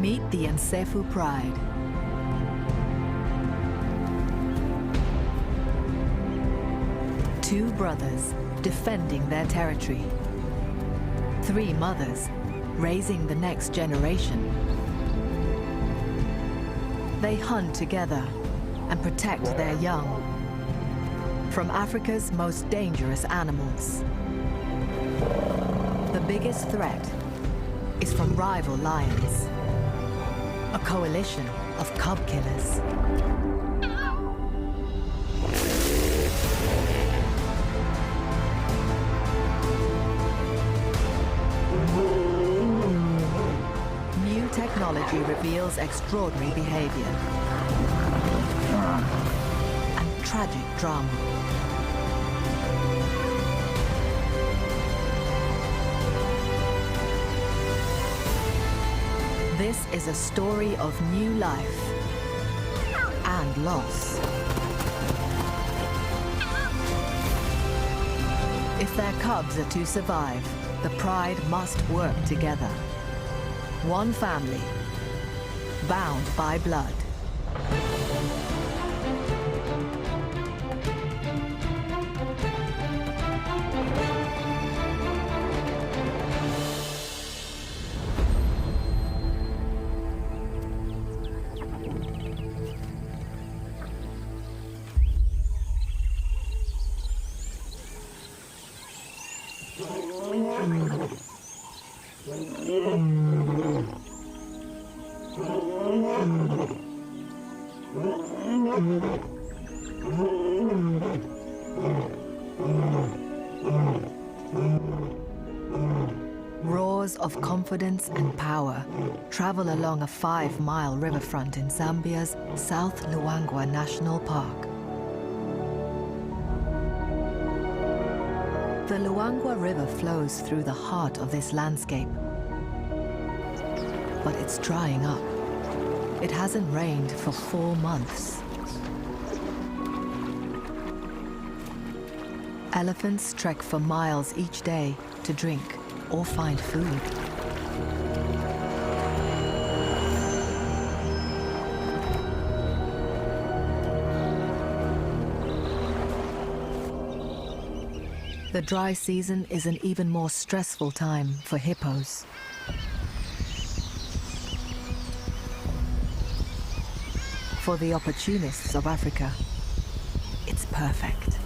Meet the Nsefu Pride. Two brothers defending their territory. Three mothers raising the next generation. They hunt together and protect their young from Africa's most dangerous animals. The biggest threat is from rival lions, a coalition of cub killers. New technology reveals extraordinary behavior and tragic drama. This is a story of new life and loss. If their cubs are to survive, the pride must work together. One family, bound by blood. Roars of confidence and power travel along a 5-mile riverfront in Zambia's South Luangwa National Park. The Luangwa River flows through the heart of this landscape, but it's drying up. It hasn't rained for 4 months. Elephants trek for miles each day to drink or find food. The dry season is an even more stressful time for hippos. For the opportunists of Africa, it's perfect.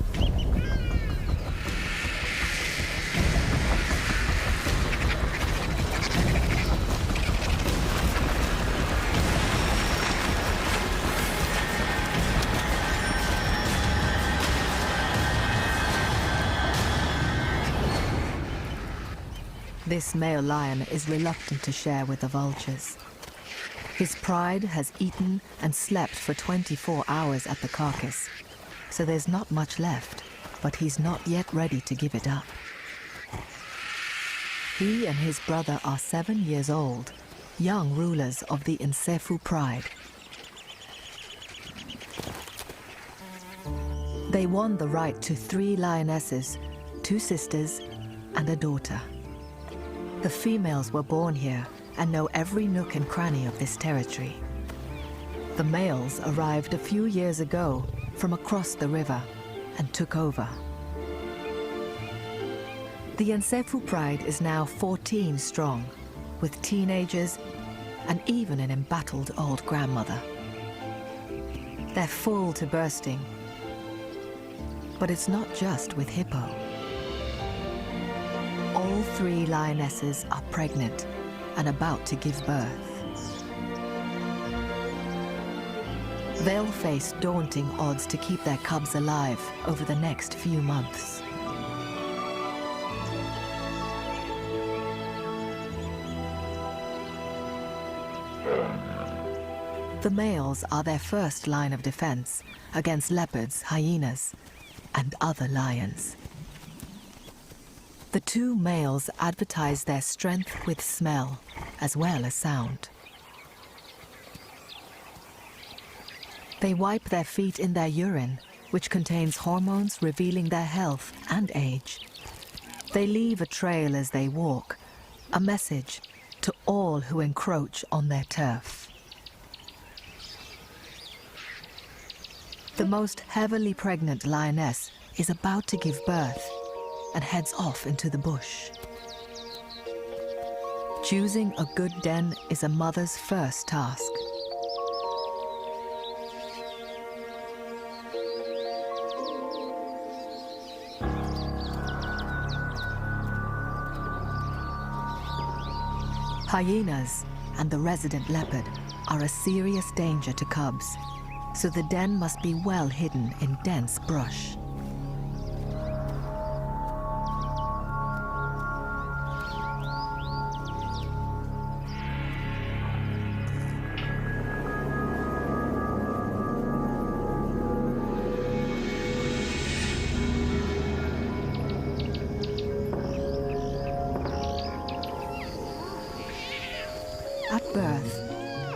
This male lion is reluctant to share with the vultures. His pride has eaten and slept for 24 hours at the carcass, so there's not much left, but he's not yet ready to give it up. He and his brother are 7 years old, young rulers of the Nsefu Pride. They won the right to 3 lionesses, 2 sisters, and a daughter. The females were born here and know every nook and cranny of this territory. The males arrived a few years ago from across the river and took over. The Nsefu Pride is now 14 strong, with teenagers and even an embattled old grandmother. They're full to bursting, but it's not just with hippo. All 3 lionesses are pregnant and about to give birth. They'll face daunting odds to keep their cubs alive over the next few months. The males are their first line of defense against leopards, hyenas, and other lions. The 2 males advertise their strength with smell as well as sound. They wipe their feet in their urine, which contains hormones revealing their health and age. They leave a trail as they walk, a message to all who encroach on their turf. The most heavily pregnant lioness is about to give birth and heads off into the bush. Choosing a good den is a mother's first task. Hyenas and the resident leopard are a serious danger to cubs, so the den must be well hidden in dense brush. At birth,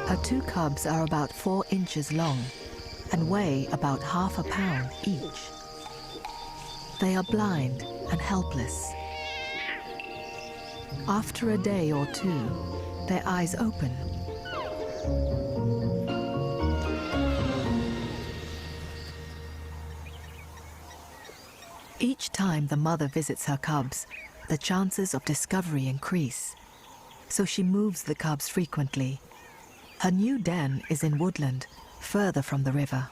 her two cubs are about 4 inches long and weigh about half a pound each. They are blind and helpless. After a day or two, their eyes open. Each time the mother visits her cubs, the chances of discovery increase, so she moves the cubs frequently. Her new den is in woodland, further from the river.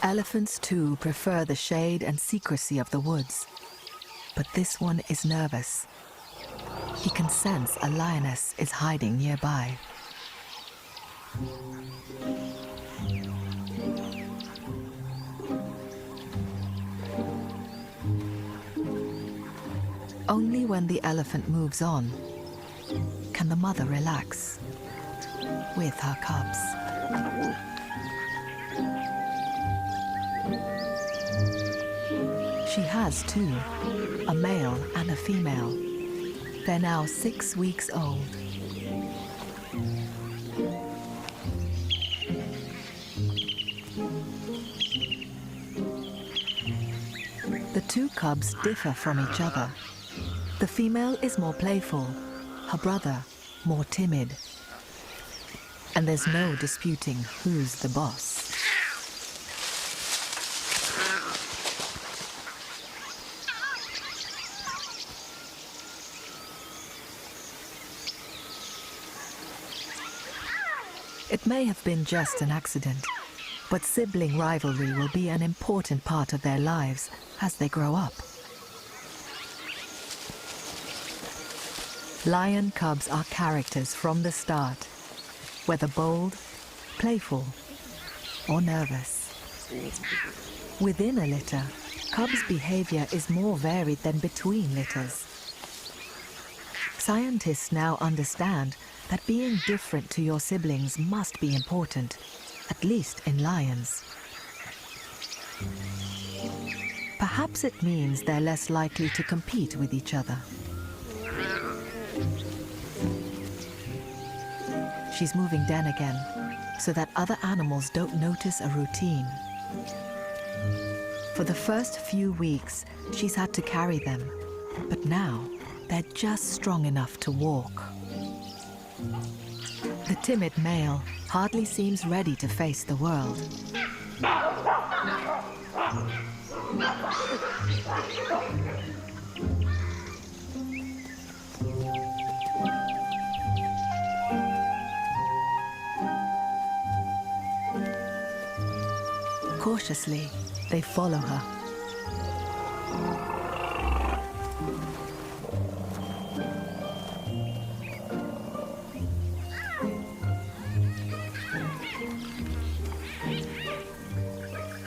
Elephants too prefer the shade and secrecy of the woods, but this one is nervous. He can sense a lioness is hiding nearby. Only when the elephant moves on can the mother relax with her cubs. She has two, a male and a female. They're now 6 weeks old. The two cubs differ from each other. The female is more playful, her brother more timid. And there's no disputing who's the boss. It may have been just an accident, but sibling rivalry will be an important part of their lives as they grow up. Lion cubs are characters from the start, whether bold, playful, or nervous. Within a litter, cubs' behavior is more varied than between litters. Scientists now understand that being different to your siblings must be important, at least in lions. Perhaps it means they're less likely to compete with each other. She's moving den again, so that other animals don't notice a routine. For the first few weeks, she's had to carry them, but now they're just strong enough to walk. The timid male hardly seems ready to face the world. Cautiously, they follow her.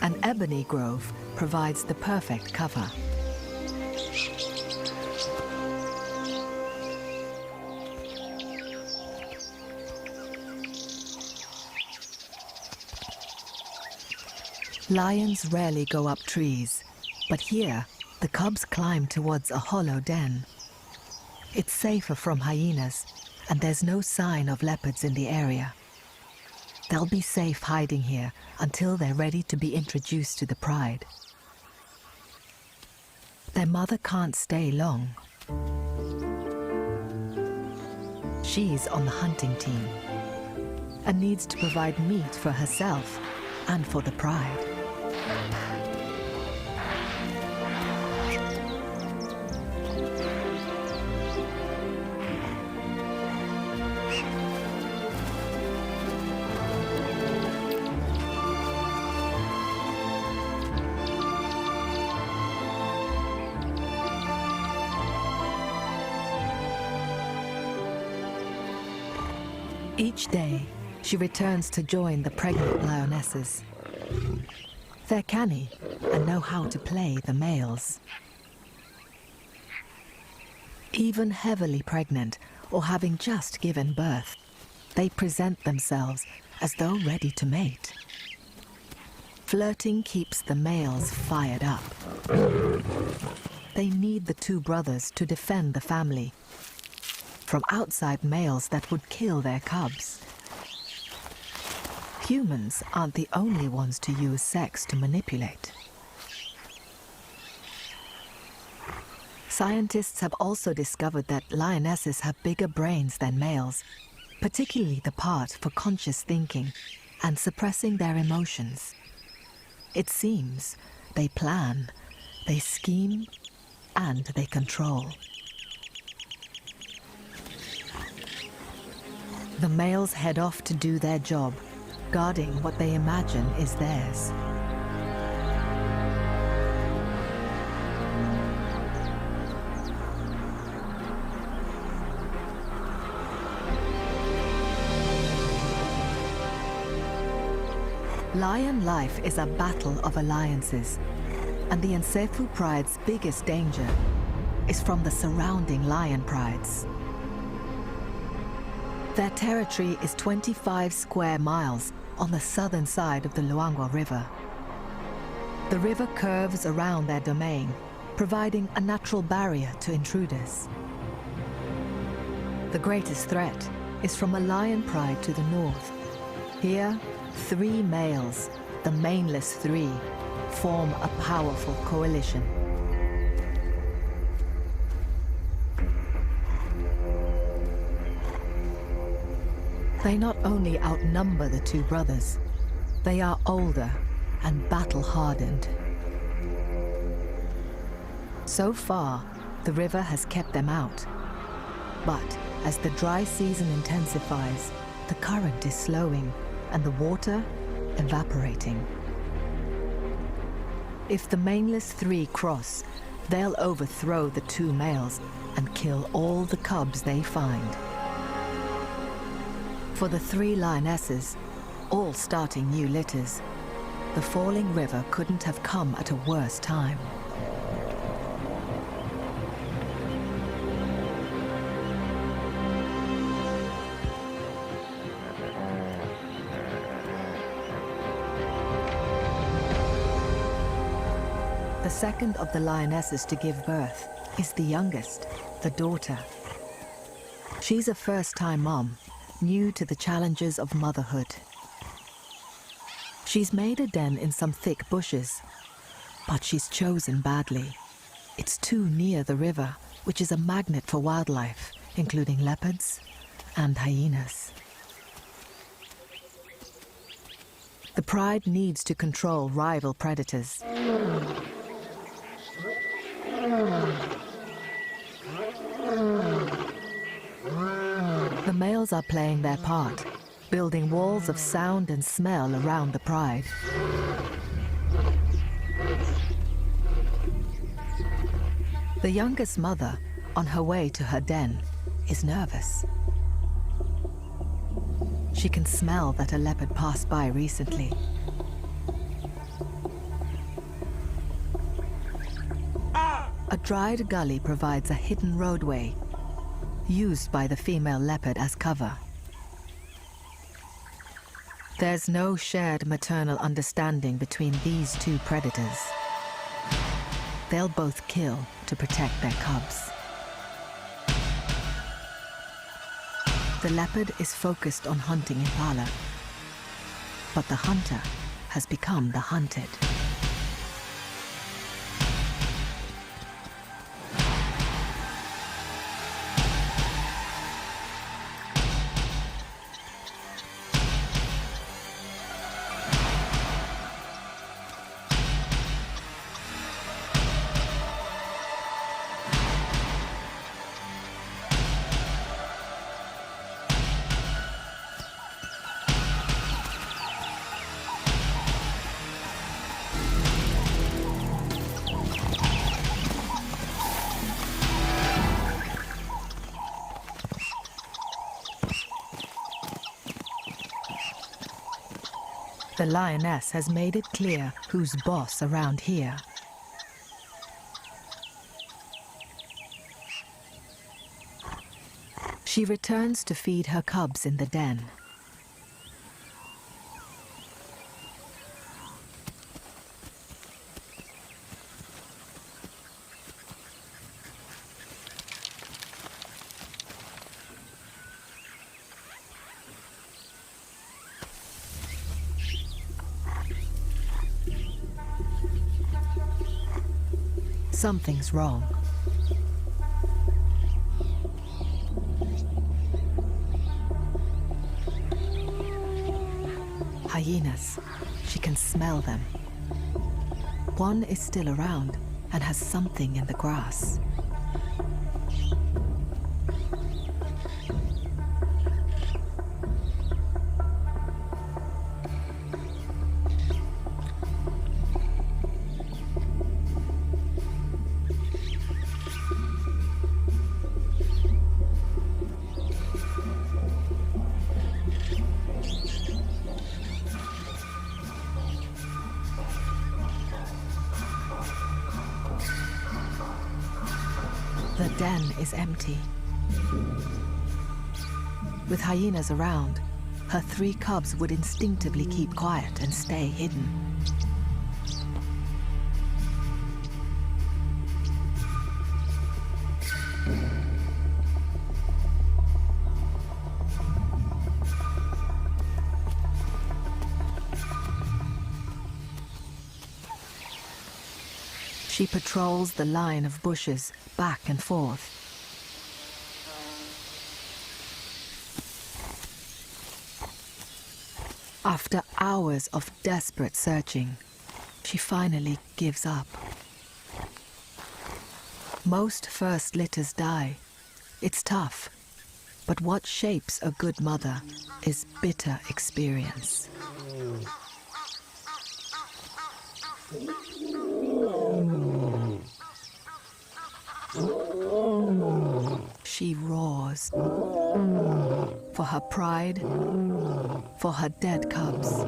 An ebony grove provides the perfect cover. Lions rarely go up trees, but here the cubs climb towards a hollow den. It's safer from hyenas, and there's no sign of leopards in the area. They'll be safe hiding here until they're ready to be introduced to the pride. Their mother can't stay long. She's on the hunting team and needs to provide meat for herself and for the pride. Each day, she returns to join the pregnant lionesses. They're canny and know how to play the males. Even heavily pregnant or having just given birth, they present themselves as though ready to mate. Flirting keeps the males fired up. They need the two brothers to defend the family from outside males that would kill their cubs. Humans aren't the only ones to use sex to manipulate. Scientists have also discovered that lionesses have bigger brains than males, particularly the part for conscious thinking and suppressing their emotions. It seems they plan, they scheme, and they control. The males head off to do their job, guarding what they imagine is theirs. Lion life is a battle of alliances, and the Nsefu pride's biggest danger is from the surrounding lion prides. Their territory is 25 square miles on the southern side of the Luangwa River. The river curves around their domain, providing a natural barrier to intruders. The greatest threat is from a lion pride to the north. Here, 3 males, the maneless 3, form a powerful coalition. They not only outnumber the two brothers, they are older and battle-hardened. So far, the river has kept them out. But as the dry season intensifies, the current is slowing and the water evaporating. If the maneless 3 cross, they'll overthrow the 2 males and kill all the cubs they find. For the 3 lionesses, all starting new litters, the falling river couldn't have come at a worse time. The second of the lionesses to give birth is the youngest, the daughter. She's a first-time mom, new to the challenges of motherhood. She's made a den in some thick bushes, but she's chosen badly. It's too near the river, which is a magnet for wildlife, including leopards and hyenas. The pride needs to control rival predators. The males are playing their part, building walls of sound and smell around the pride. The youngest mother, on her way to her den, is nervous. She can smell that a leopard passed by recently. A dried gully provides a hidden roadway, used by the female leopard as cover. There's no shared maternal understanding between these two predators. They'll both kill to protect their cubs. The leopard is focused on hunting impala, but the hunter has become the hunted. The lioness has made it clear who's boss around here. She returns to feed her cubs in the den. Something's wrong. Hyenas. She can smell them. One is still around and has something in the grass. The den is empty. With hyenas around, her 3 cubs would instinctively keep quiet and stay hidden. She patrols the line of bushes back and forth. After hours of desperate searching, she finally gives up. Most first litters die. It's tough, but what shapes a good mother is bitter experience. She roars for her pride, for her dead cubs,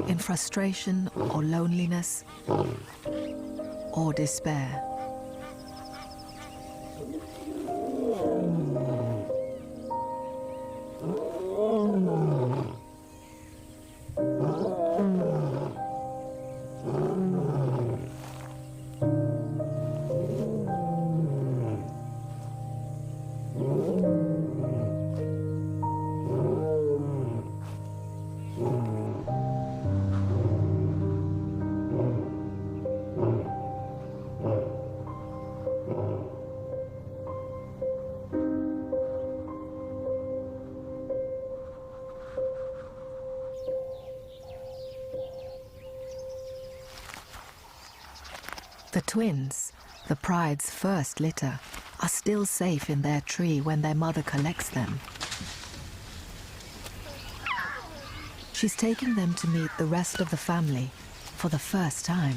in frustration or loneliness or despair. The twins, the pride's first litter, are still safe in their tree when their mother collects them. She's taking them to meet the rest of the family for the first time.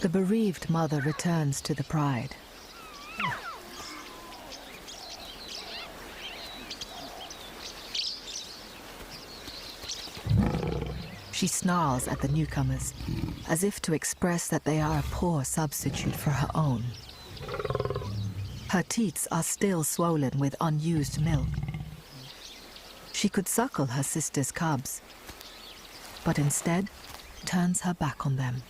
The bereaved mother returns to the pride. She snarls at the newcomers, as if to express that they are a poor substitute for her own. Her teats are still swollen with unused milk. She could suckle her sister's cubs, but instead turns her back on them.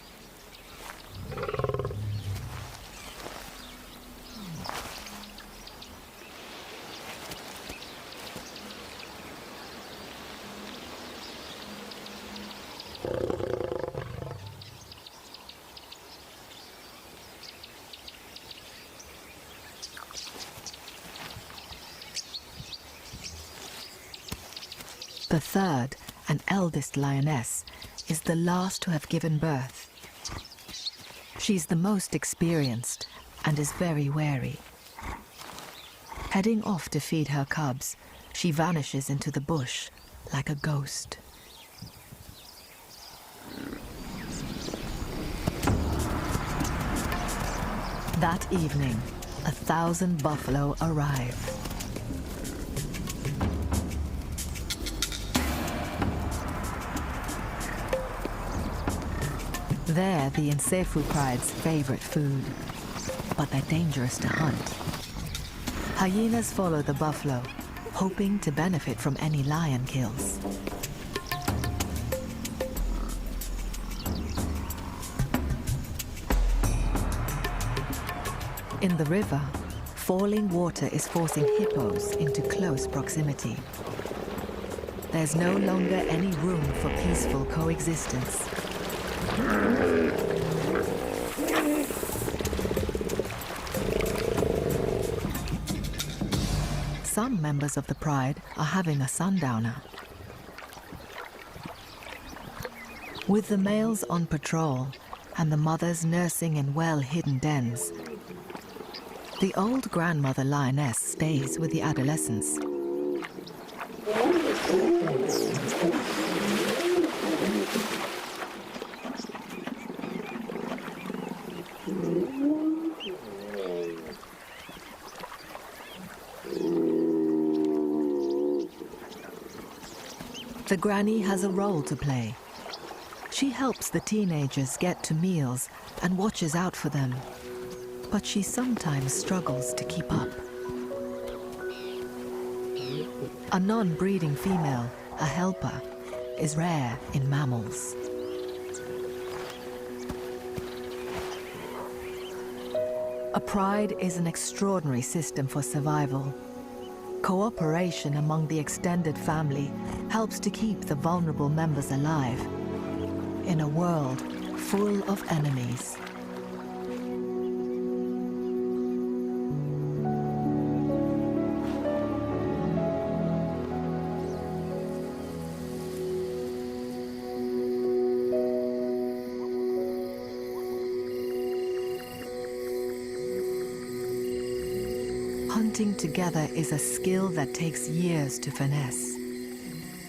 The third and eldest lioness is the last to have given birth. She's the most experienced and is very wary. Heading off to feed her cubs, she vanishes into the bush like a ghost. That evening, 1,000 buffalo arrive. They're the Nsefu pride's favorite food, but they're dangerous to hunt. Hyenas follow the buffalo, hoping to benefit from any lion kills. In the river, falling water is forcing hippos into close proximity. There's no longer any room for peaceful coexistence. Some members of the pride are having a sundowner. With the males on patrol and the mothers nursing in well-hidden dens, the old grandmother lioness stays with the adolescents. The granny has a role to play. She helps the teenagers get to meals and watches out for them, but she sometimes struggles to keep up. A non-breeding female, a helper, is rare in mammals. A pride is an extraordinary system for survival. Cooperation among the extended family helps to keep the vulnerable members alive in a world full of enemies. Hunting together is a skill that takes years to finesse.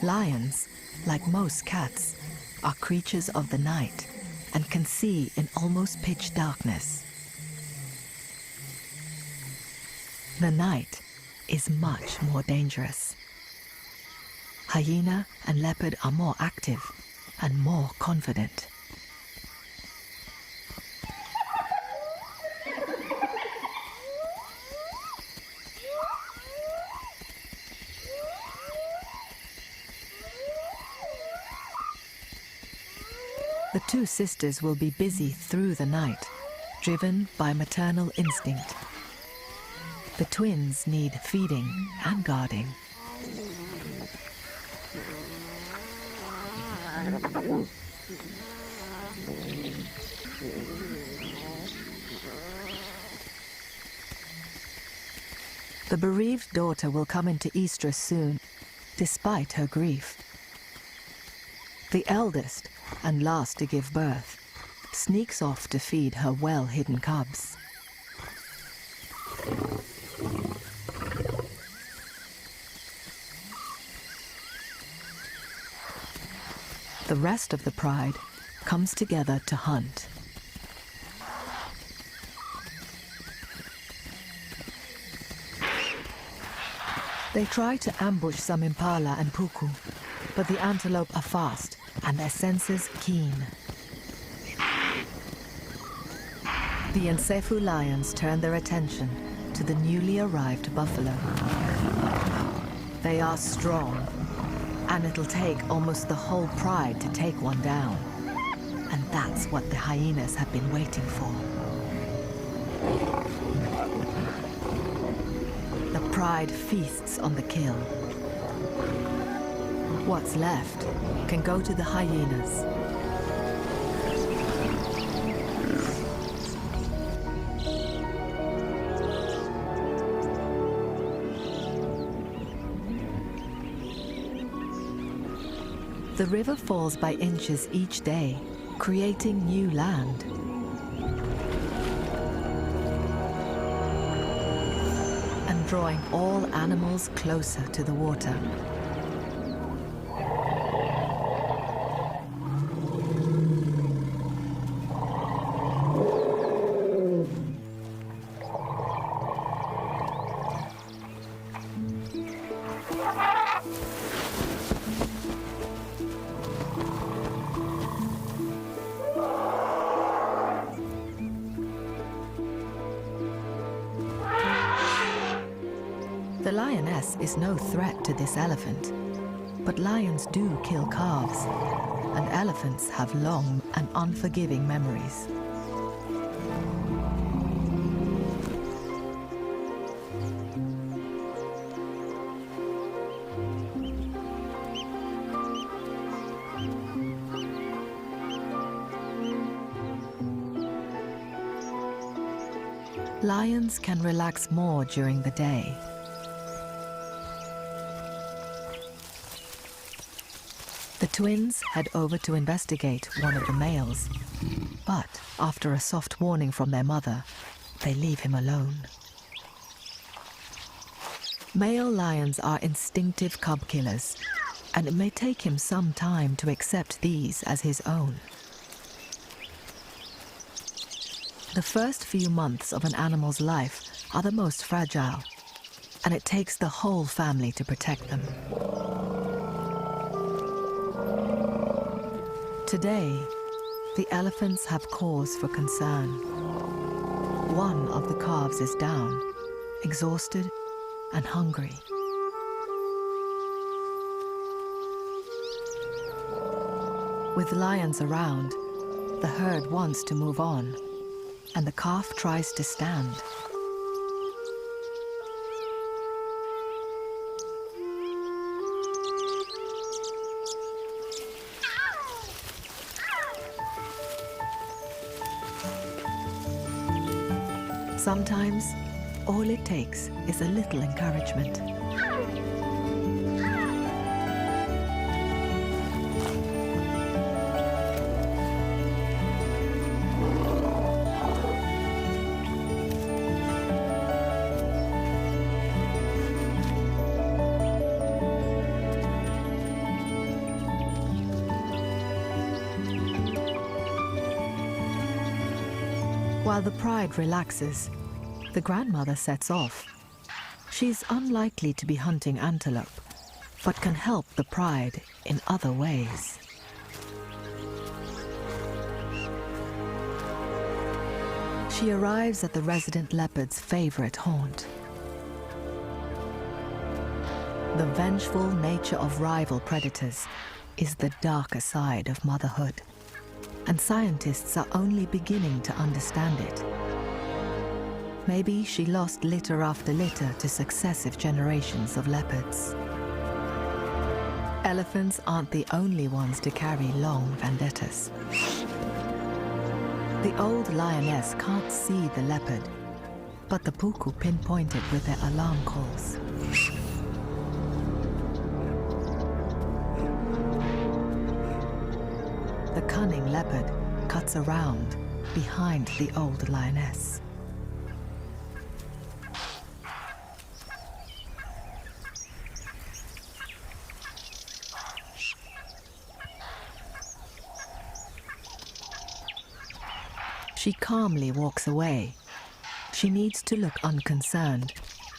Lions, like most cats, are creatures of the night and can see in almost pitch darkness. The night is much more dangerous. Hyena and leopard are more active and more confident. The two sisters will be busy through the night, driven by maternal instinct. The twins need feeding and guarding. The bereaved daughter will come into estrus soon, despite her grief. The eldest, and last to give birth, sneaks off to feed her well-hidden cubs. The rest of the pride comes together to hunt. They try to ambush some impala and puku, but the antelope are fast and their senses keen. The Nsefu lions turn their attention to the newly arrived buffalo. They are strong, and it'll take almost the whole pride to take one down. And that's what the hyenas have been waiting for. The pride feasts on the kill. What's left can go to the hyenas. The river falls by inches each day, creating new land. And drawing all animals closer to the water. The lioness is no threat to this elephant, but lions do kill calves, and elephants have long and unforgiving memories. Lions can relax more during the day. The twins head over to investigate one of the males, but after a soft warning from their mother, they leave him alone. Male lions are instinctive cub killers, and it may take him some time to accept these as his own. The first few months of an animal's life are the most fragile, and it takes the whole family to protect them. Today, the elephants have cause for concern. One of the calves is down, exhausted and hungry. With lions around, the herd wants to move on, and the calf tries to stand. Sometimes, all it takes is a little encouragement. While the pride relaxes, the grandmother sets off. She's unlikely to be hunting antelope, but can help the pride in other ways. She arrives at the resident leopard's favorite haunt. The vengeful nature of rival predators is the darker side of motherhood, and scientists are only beginning to understand it. Maybe she lost litter after litter to successive generations of leopards. Elephants aren't the only ones to carry long vendettas. The old lioness can't see the leopard, but the puku pinpoint it with their alarm calls. The cunning leopard cuts around behind the old lioness. She calmly walks away. She needs to look unconcerned.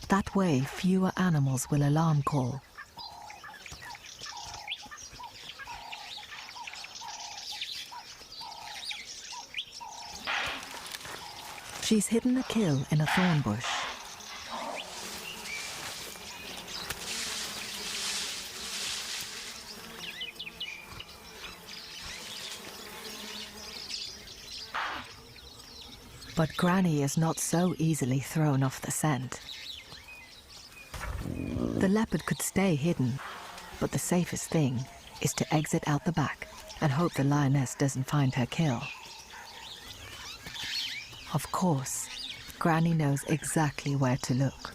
That way, fewer animals will alarm call. She's hidden a kill in a thorn bush. But Granny is not so easily thrown off the scent. The leopard could stay hidden, but the safest thing is to exit out the back and hope the lioness doesn't find her kill. Of course, Granny knows exactly where to look.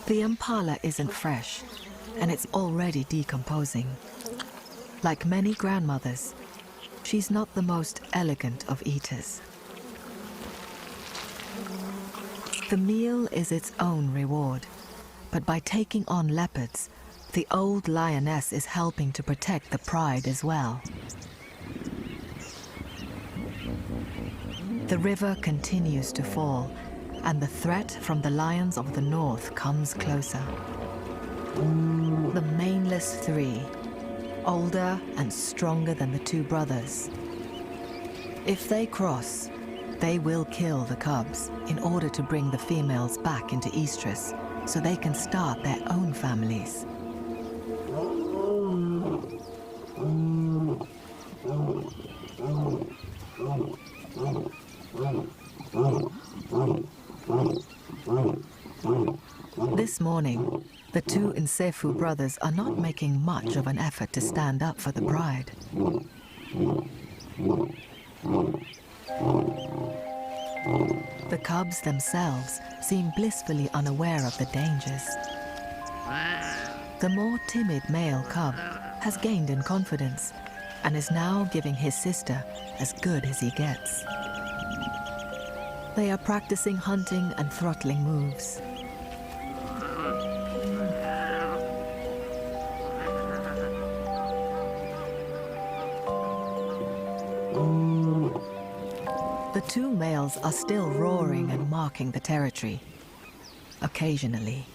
The impala isn't fresh, and it's already decomposing. Like many grandmothers, she's not the most elegant of eaters. The meal is its own reward, but by taking on leopards, the old lioness is helping to protect the pride as well. The river continues to fall, and the threat from the lions of the north comes closer. The maneless three, older and stronger than the two brothers. If they cross, they will kill the cubs in order to bring the females back into estrus so they can start their own families. This morning, the two Nsefu brothers are not making much of an effort to stand up for the pride. The cubs themselves seem blissfully unaware of the dangers. The more timid male cub has gained in confidence and is now giving his sister as good as he gets. They are practicing hunting and throttling moves. The two males are still roaring and marking the territory, occasionally.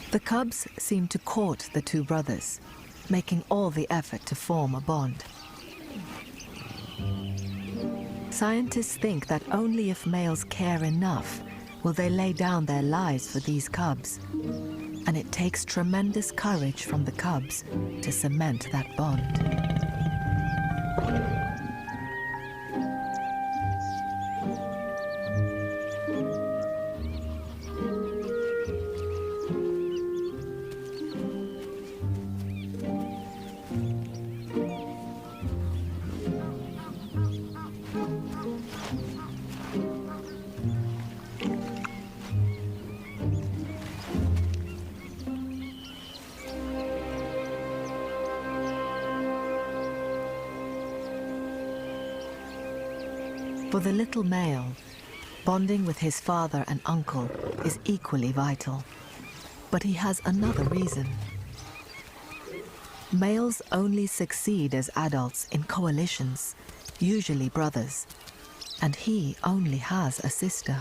The cubs seem to court the two brothers, making all the effort to form a bond. Scientists think that only if males care enough will they lay down their lives for these cubs, and it takes tremendous courage from the cubs to cement that bond. For the little male, bonding with his father and uncle is equally vital. But he has another reason. Males only succeed as adults in coalitions, usually brothers, and he only has a sister.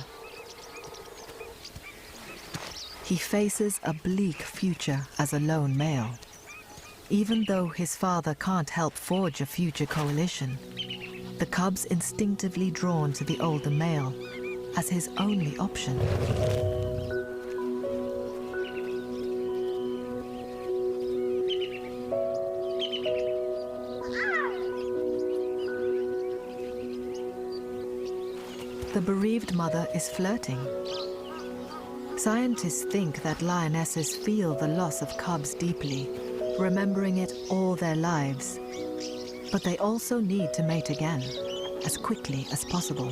He faces a bleak future as a lone male. Even though his father can't help forge a future coalition, the cub's instinctively drawn to the older male as his only option. The bereaved mother is flirting. Scientists think that lionesses feel the loss of cubs deeply, remembering it all their lives. But they also need to mate again, as quickly as possible.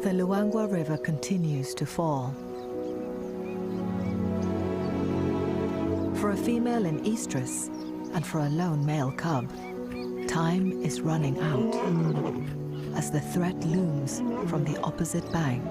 The Luangwa River continues to fall. For a female in estrus, and for a lone male cub, time is running out, as the threat looms from the opposite bank.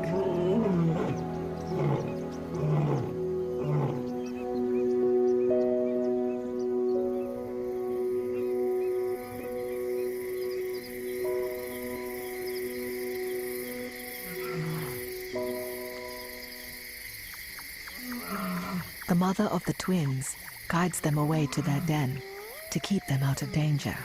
The mother of the twins guides them away to their den to keep them out of danger.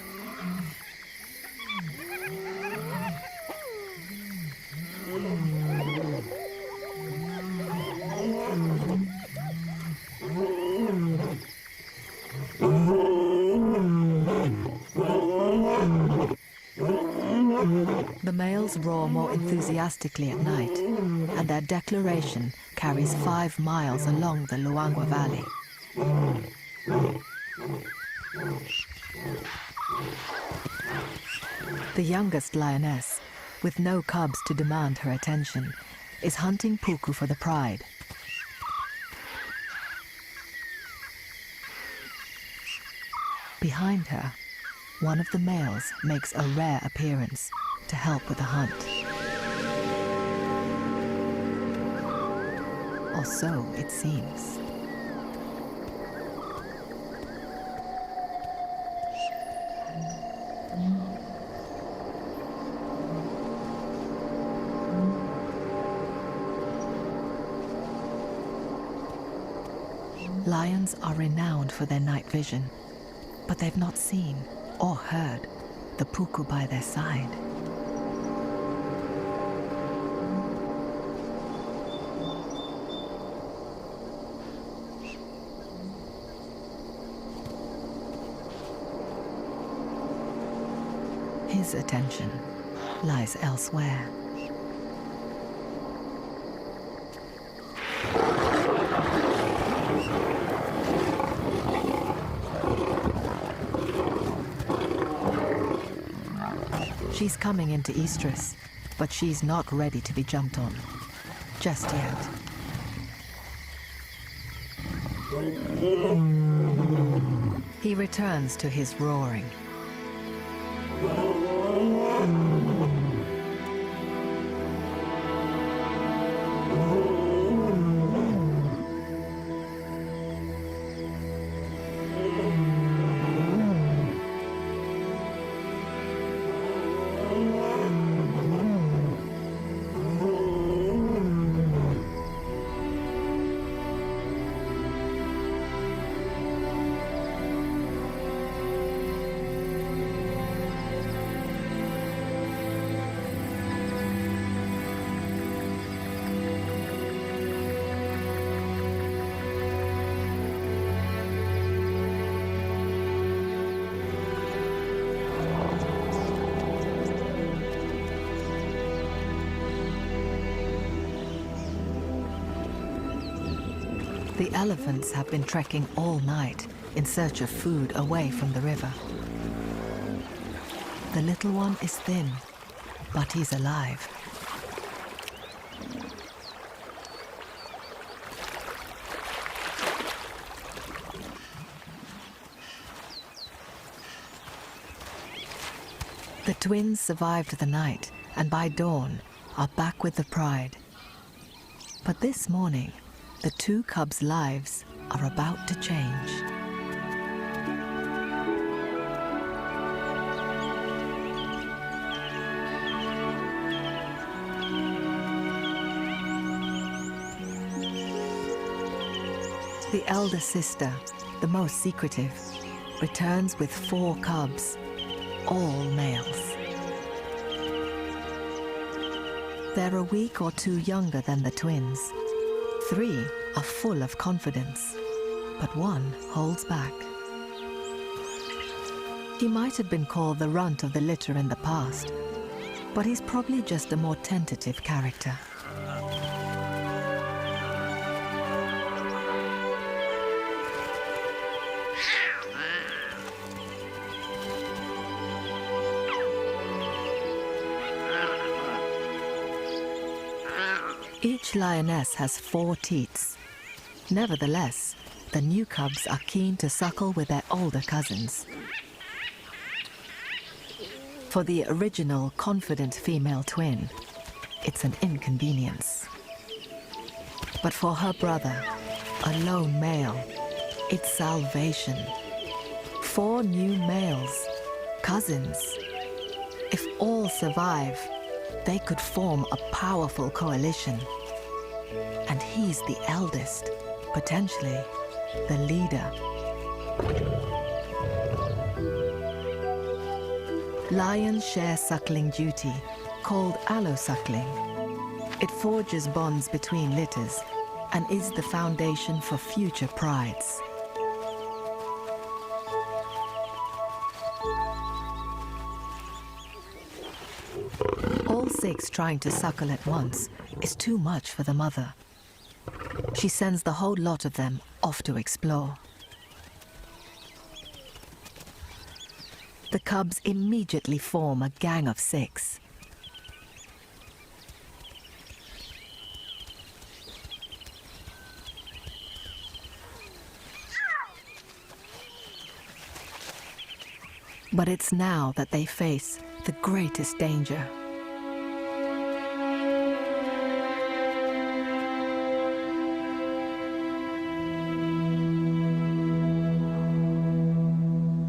The males roar more enthusiastically at night, and their declaration carries 5 miles along the Luangwa Valley. youngest lioness, with no cubs to demand her attention, is hunting puku for the pride. Behind her, one of the males makes a rare appearance to help with the hunt. Or so it seems. Lions are renowned for their night vision, but they've not seen or heard the puku by their side. His attention lies elsewhere. She's coming into estrus, but she's not ready to be jumped on just yet. He returns to his roaring. The elephants have been trekking all night in search of food away from the river. The little one is thin, but he's alive. The twins survived the night and by dawn are back with the pride. But this morning, the two cubs' lives are about to change. The elder sister, the most secretive, returns with 4 cubs, all males. They're a week or 2 younger than the twins. 3 are full of confidence, but 1 holds back. He might have been called the runt of the litter in the past, but he's probably just a more tentative character. Each lioness has 4 teats. Nevertheless, the new cubs are keen to suckle with their older cousins. For the original, confident female twin, it's an inconvenience. But for her brother, a lone male, it's salvation. 4 new males, cousins. If all survive, they could form a powerful coalition. And he's the eldest, potentially the leader. Lions share suckling duty, called allosuckling. It forges bonds between litters and is the foundation for future prides. All 6 trying to suckle at once is too much for the mother. She sends the whole lot of them off to explore. The The cubs immediately form a gang of 6. But it's now that they face the greatest danger.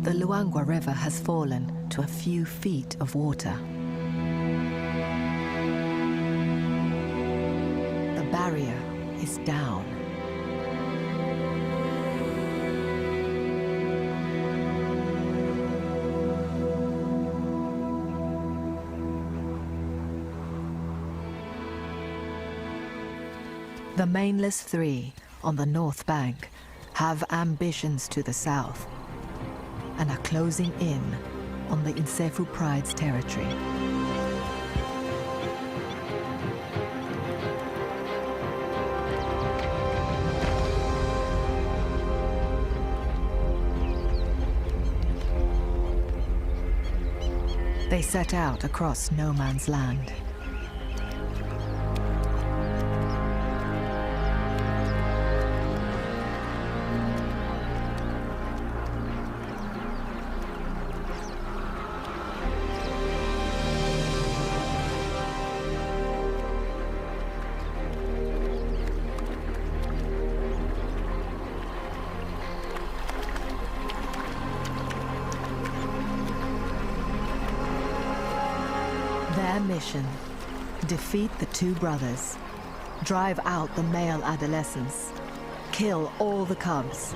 The Luangwa River has fallen to a few feet of water. The barrier is down. The Mainless Three on the north bank have ambitions to the south and are closing in on the Insefu Pride's territory. They set out across no man's land. Their mission: defeat the two brothers, drive out the male adolescents, kill all the cubs,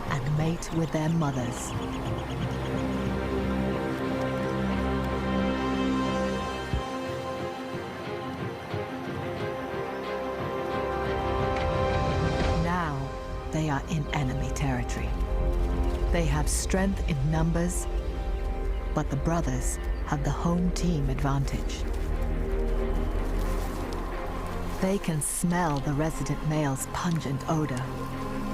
and mate with their mothers. Now they are in enemy territory. They have strength in numbers, but the brothers have the home team advantage. They can smell the resident male's pungent odor.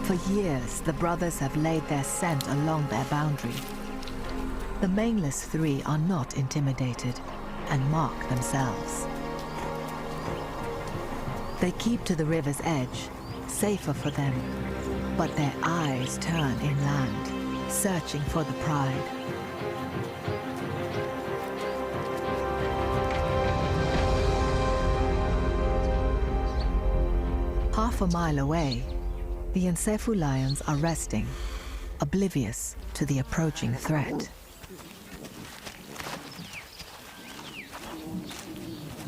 For years, the brothers have laid their scent along their boundary. The Mainless Three are not intimidated and mark themselves. They keep to the river's edge, safer for them, but their eyes turn inland, searching for the pride. Half a mile away, the Insefu lions are resting, oblivious to the approaching threat.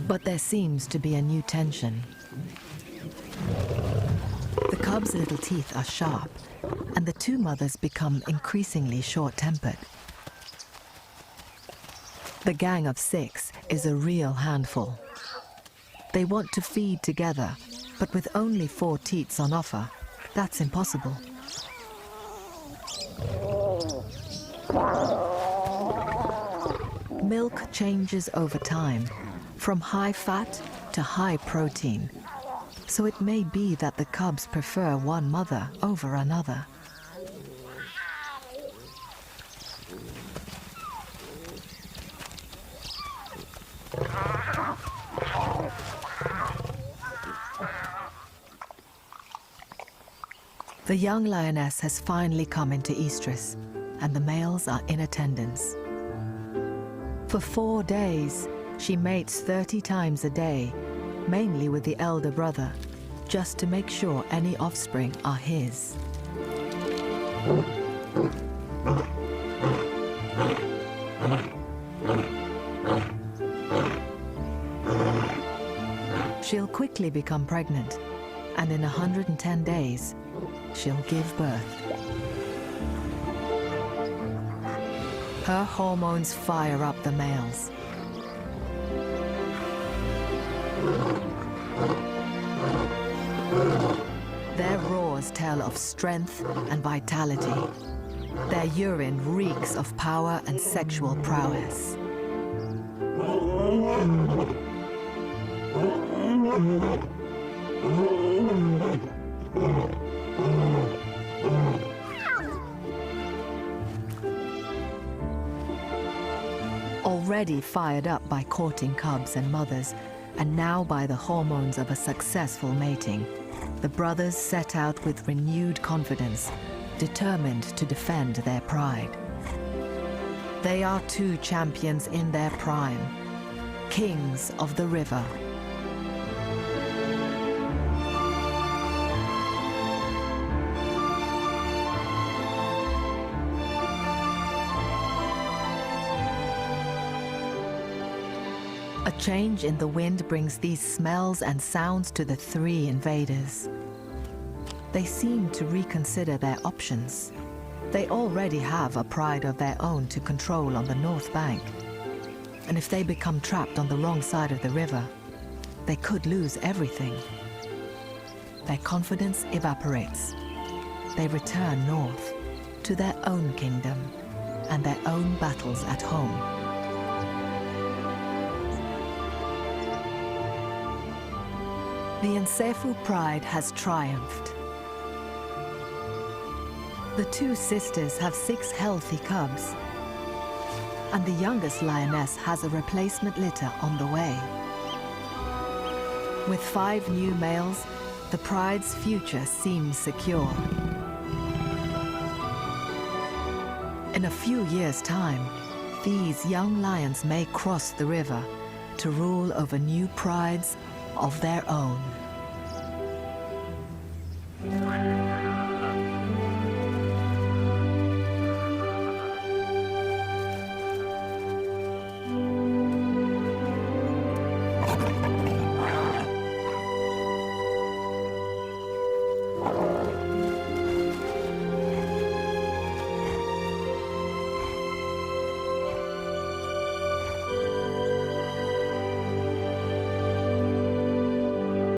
But there seems to be a new tension. The cubs' little teeth are sharp, and the two mothers become increasingly short-tempered. The gang of 6 is a real handful. They want to feed together, but with only 4 teats on offer, that's impossible. Milk changes over time, from high fat to high protein, so it may be that the cubs prefer one mother over another. The young lioness has finally come into estrus, and the males are in attendance. For 4 days, she mates 30 times a day, mainly with the elder brother, just to make sure any offspring are his. She'll quickly become pregnant, and in 110 days, she'll give birth. Her hormones fire up the males. Their roars tell of strength and vitality. Their urine reeks of power and sexual prowess. already fired up by courting cubs and mothers, and now by the hormones of a successful mating, the brothers set out with renewed confidence, determined to defend their pride. They are two champions in their prime, kings of the river. A change in the wind brings these smells and sounds to the three invaders. They seem to reconsider their options. They already have a pride of their own to control on the north bank. And if they become trapped on the wrong side of the river, they could lose everything. Their confidence evaporates. They return north to their own kingdom and their own battles at home. The Nsefu pride has triumphed. The two sisters have 6 healthy cubs, and the youngest lioness has a replacement litter on the way. With 5 new males, the pride's future seems secure. In a few years' time, these young lions may cross the river to rule over new prides of their own.